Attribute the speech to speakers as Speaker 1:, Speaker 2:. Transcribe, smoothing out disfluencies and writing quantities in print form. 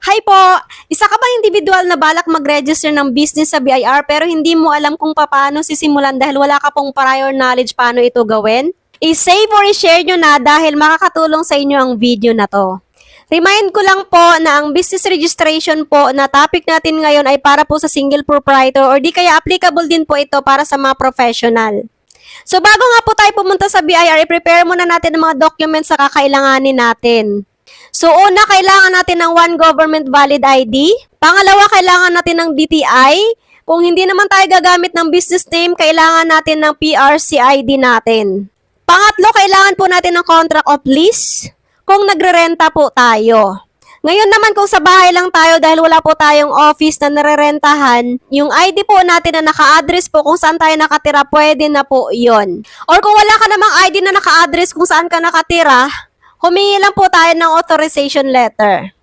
Speaker 1: Hi po! Isa ka bang individual na balak mag-register ng business sa BIR pero hindi mo alam kung paano sisimulan dahil wala ka pong prior knowledge paano ito gawin? I-save or i-share nyo na dahil makakatulong sa inyo ang video na to. Remind ko lang po na ang business registration po na topic natin ngayon ay para po sa single proprietor or di kaya applicable din po ito para sa mga professional. So bago nga po tayo pumunta sa BIR, i-prepare muna natin ang mga documents na kakailanganin natin. So una, kailangan natin ng one government valid ID. Pangalawa, kailangan natin ng DTI. Kung hindi naman tayo gagamit ng business name, kailangan natin ng PRC ID natin. Pangatlo, kailangan po natin ng contract of lease kung nagre-renta po tayo. Ngayon naman kung sa bahay lang tayo dahil wala po tayong office na narerentahan, yung ID po natin na naka-address po kung saan tayo nakatira, pwede na po yon. Or kung wala ka namang ID na naka-address kung saan ka nakatira, humingi lang po tayo ng authorization letter.